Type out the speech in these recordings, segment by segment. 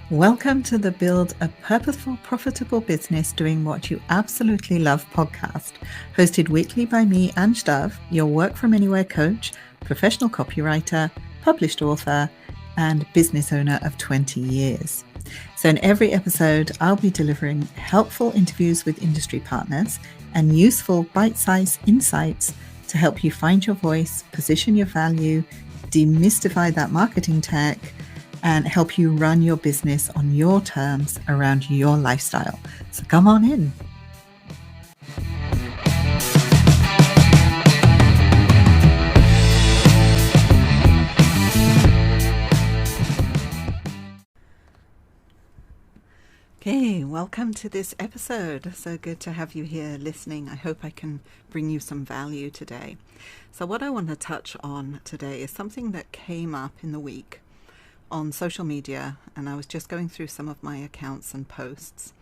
Welcome to the Build a Purposeful, Profitable Business Doing What You Absolutely Love podcast, hosted weekly by me, Ange, your work from anywhere coach, professional copywriter, published author, and business owner of 20 years. So in every episode, I'll be delivering helpful interviews with industry partners and useful bite-sized insights to help you find your voice, position your value, demystify that marketing tech, and help you run your business on your terms around your lifestyle. So come on in. Okay, welcome to this episode. So good to have you here listening. I hope I can bring you some value today. So what I want to touch on today is something that came up in the week on social media, and I was just going through some of my accounts and posts,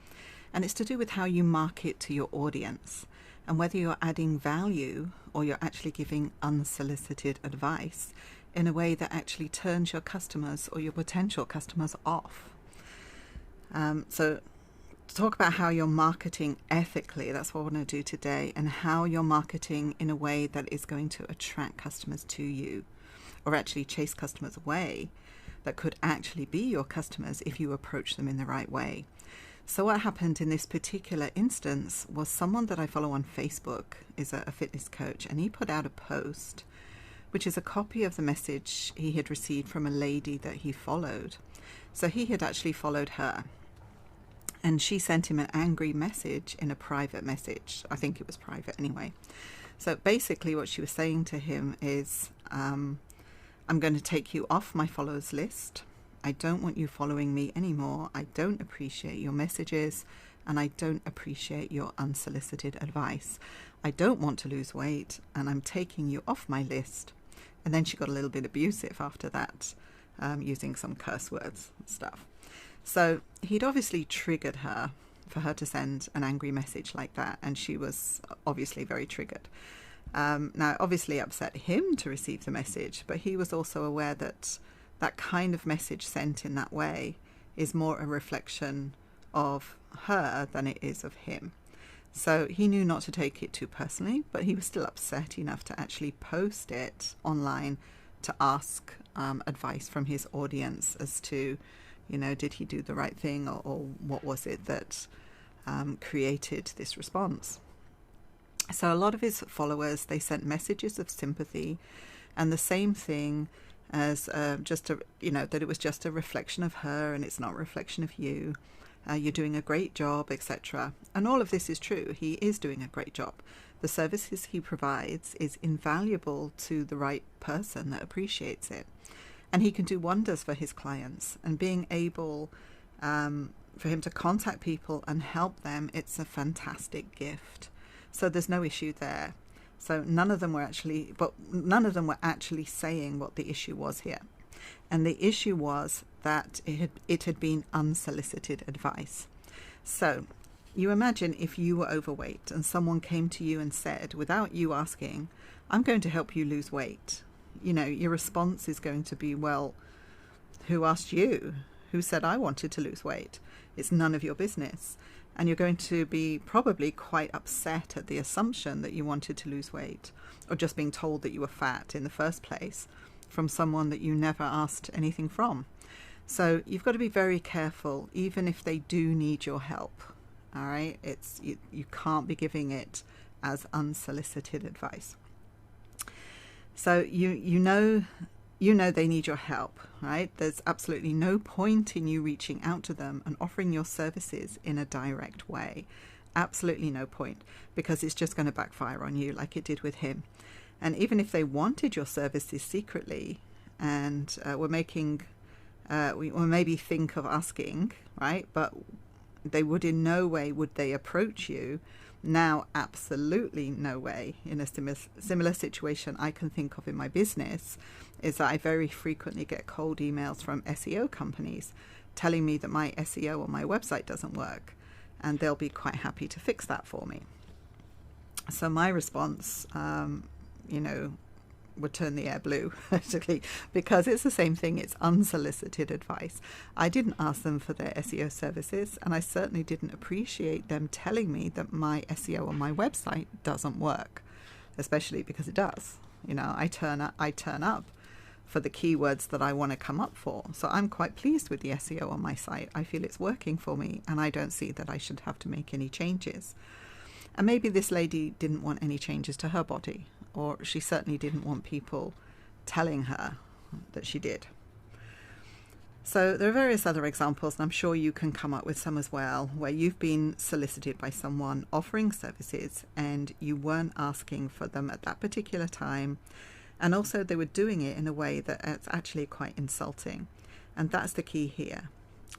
and it's to do with how you market to your audience and whether you're adding value or you're actually giving unsolicited advice in a way that actually turns your customers or your potential customers off. So to talk about how you're marketing ethically, that's what I want to do today, and how you're marketing in a way that is going to attract customers to you or actually chase customers away that could actually be your customers if you approach them in the right way. So what happened in this particular instance was someone that I follow on Facebook is a fitness coach, and he put out a post which is a copy of the message he had received from a lady that he followed. So he had actually followed her, and she sent him an angry message in a private message. I think it was private anyway. So basically what she was saying to him is, I'm going to take you off my followers list. I don't want you following me anymore. I don't appreciate your messages, and I don't appreciate your unsolicited advice. I don't want to lose weight, and I'm taking you off my list. And then she got a little bit abusive after that, using some curse words and stuff. So he'd obviously triggered her for her to send an angry message like that, and she was obviously very triggered. Now, obviously upset him to receive the message, but he was also aware that that kind of message sent in that way is more a reflection of her than it is of him. So he knew not to take it too personally, but he was still upset enough to actually post it online to ask advice from his audience as to, did he do the right thing, or what was it that created this response. So a lot of his followers, they sent messages of sympathy and the same thing as that it was just a reflection of her and it's not a reflection of you. You're doing a great job, etc. And all of this is true. He is doing a great job. The services he provides is invaluable to the right person that appreciates it. And he can do wonders for his clients. And being able for him to contact people and help them, it's a fantastic gift. So there's no issue there. So none of them were actually saying what the issue was here. And the issue was that it had been unsolicited advice. So you imagine if you were overweight and someone came to you and said, without you asking, I'm going to help you lose weight. Your response is going to be, well, who asked you? Who said I wanted to lose weight? It's none of your business. And you're going to be probably quite upset at the assumption that you wanted to lose weight, or just being told that you were fat in the first place from someone that you never asked anything from. So you've got to be very careful, even if they do need your help. All right, you can't be giving it as unsolicited advice. So you know they need your help, right? There's absolutely no point in you reaching out to them and offering your services in a direct way. Absolutely no point, because it's just going to backfire on you like it did with him. And even if they wanted your services secretly and were maybe think of asking, right? But they would in no way would they approach you. Now, absolutely no way. In a similar situation I can think of in my business is that I very frequently get cold emails from SEO companies telling me that my SEO on my website doesn't work, and they'll be quite happy to fix that for me. So my response, would turn the air blue, actually, because it's the same thing. It's unsolicited advice. I didn't ask them for their SEO services, and I certainly didn't appreciate them telling me that my SEO on my website doesn't work, especially because it does. I turn up for the keywords that I want to come up for. So I'm quite pleased with the SEO on my site. I feel it's working for me, and I don't see that I should have to make any changes. And maybe this lady didn't want any changes to her body, or she certainly didn't want people telling her that she did. So there are various other examples, and I'm sure you can come up with some as well, where you've been solicited by someone offering services and you weren't asking for them at that particular time. And also they were doing it in a way that it's actually quite insulting. And that's the key here.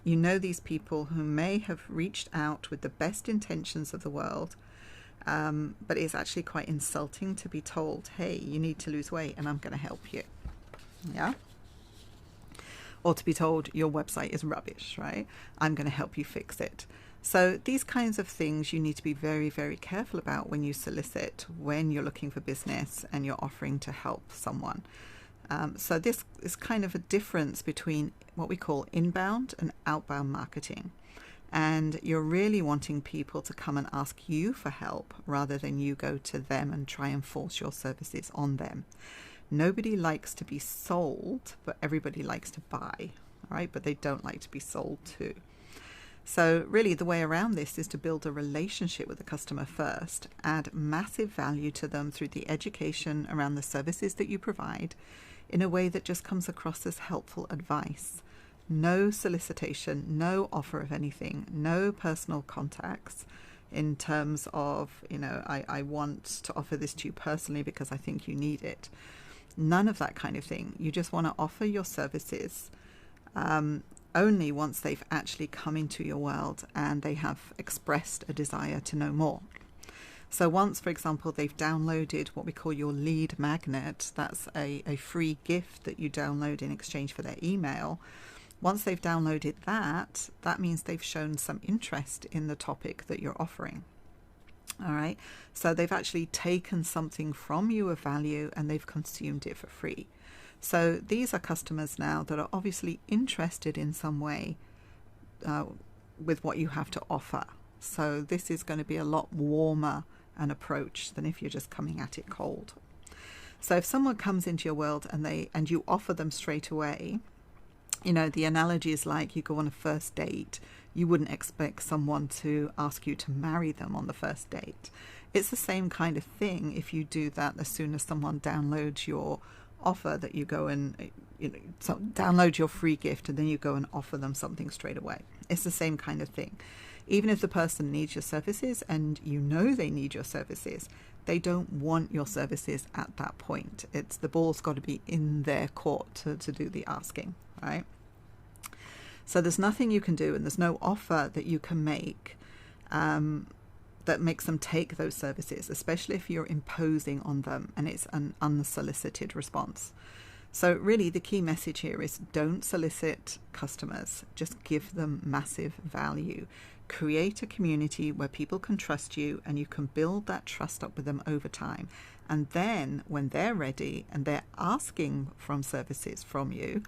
These people who may have reached out with the best intentions of the world, but it's actually quite insulting to be told, hey, you need to lose weight and I'm going to help you. Yeah. Or to be told your website is rubbish, right? I'm going to help you fix it. So these kinds of things you need to be very, very careful about when you solicit, when you're looking for business and you're offering to help someone. So this is kind of a difference between what we call inbound and outbound marketing. And you're really wanting people to come and ask you for help rather than you go to them and try and force your services on them. Nobody likes to be sold, but everybody likes to buy, right? But they don't like to be sold to. So really the way around this is to build a relationship with the customer first, add massive value to them through the education around the services that you provide in a way that just comes across as helpful advice. No solicitation, no offer of anything, no personal contacts in terms of, I want to offer this to you personally because I think you need it. None of that kind of thing. You just want to offer your services only once they've actually come into your world and they have expressed a desire to know more. So once, for example, they've downloaded what we call your lead magnet, that's a free gift that you download in exchange for their email. Once they've downloaded that, that means they've shown some interest in the topic that you're offering. All right. So they've actually taken something from you of value and they've consumed it for free. So these are customers now that are obviously interested in some way with what you have to offer. So this is going to be a lot warmer an approach than if you're just coming at it cold. So if someone comes into your world and you offer them straight away, the analogy is like you go on a first date. You wouldn't expect someone to ask you to marry them on the first date. It's the same kind of thing if you do that as soon as someone downloads your offer, that you go and download your free gift and then you go and offer them something straight away. It's the same kind of thing. Even if the person needs your services and they need your services, they don't want your services at that point. It's the ball's got to be in their court to do the asking, right? So there's nothing you can do and there's no offer that you can make that makes them take those services, especially if you're imposing on them and it's an unsolicited response. So really the key message here is don't solicit customers, just give them massive value. Create a community where people can trust you and you can build that trust up with them over time. And then when they're ready and they're asking for services from you,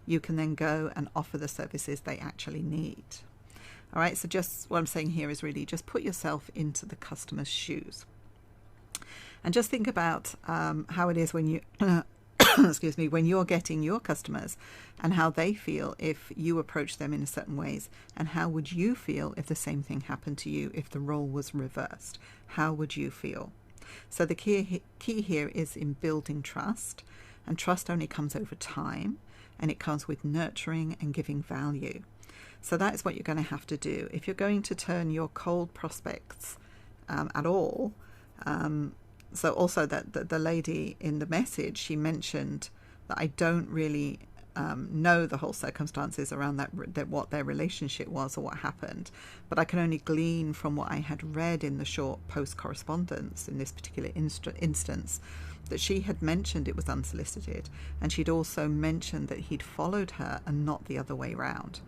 you can then go and offer the services they actually need. All right, so just what I'm saying here is really just put yourself into the customer's shoes. And just think about how it is when you, excuse me, when you're getting your customers and how they feel if you approach them in certain ways. And how would you feel if the same thing happened to you, if the role was reversed? How would you feel? So the key here is in building trust. And trust only comes over time. And it comes with nurturing and giving value. So that is what you're going to have to do. If you're going to turn your cold prospects at all, so also that the lady in the message, she mentioned that I don't really know the whole circumstances around that what their relationship was or what happened, but I can only glean from what I had read in the short post correspondence in this particular instance that she had mentioned it was unsolicited, and she'd also mentioned that he'd followed her and not the other way around.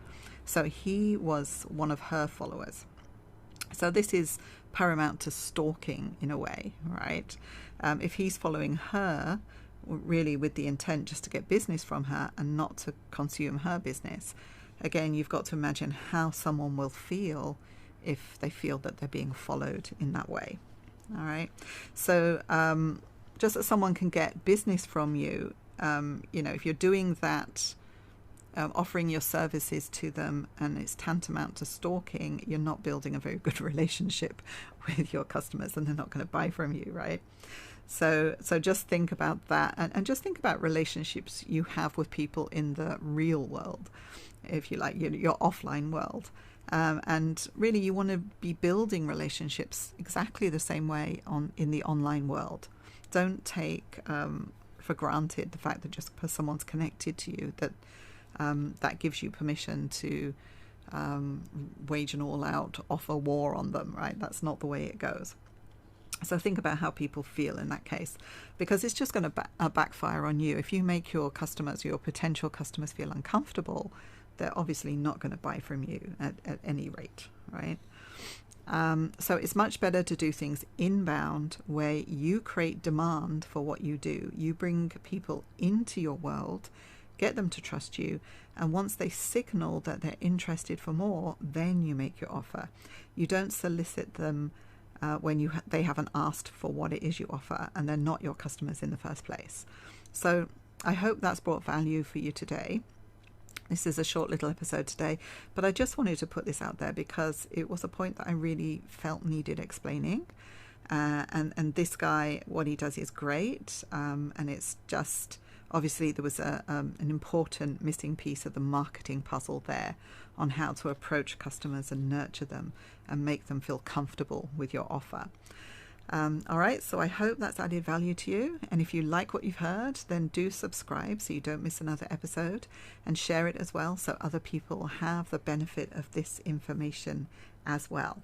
So he was one of her followers. So this is paramount to stalking in a way, right? If he's following her, really with the intent just to get business from her and not to consume her business. Again, you've got to imagine how someone will feel if they feel that they're being followed in that way. All right. So just that someone can get business from you, if you're doing that, offering your services to them and it's tantamount to stalking, you're not building a very good relationship with your customers, and they're not going to buy from you, right? So just think about that, and just think about relationships you have with people in the real world, if you like, your offline world. And really, you want to be building relationships exactly the same way in the online world. Don't take for granted the fact that just because someone's connected to you, that gives you permission to wage an all-out offer war on them, right? That's not the way it goes. So think about how people feel in that case, because it's just going to backfire on you. If you make your potential customers feel uncomfortable, they're obviously not going to buy from you at any rate, right? So it's much better to do things inbound, where you create demand for what you do. You bring people into your world, get them to trust you, and once they signal that they're interested for more, then you make your offer. You don't solicit them when they haven't asked for what it is you offer, and they're not your customers in the first place. So I hope that's brought value for you today. This is a short little episode today, but I just wanted to put this out there because it was a point that I really felt needed explaining. And this guy, what he does is great, and it's just, obviously there was an important missing piece of the marketing puzzle there on how to approach customers and nurture them and make them feel comfortable with your offer. All right, so I hope that's added value to you. And if you like what you've heard, then do subscribe so you don't miss another episode, and share it as well so other people have the benefit of this information as well.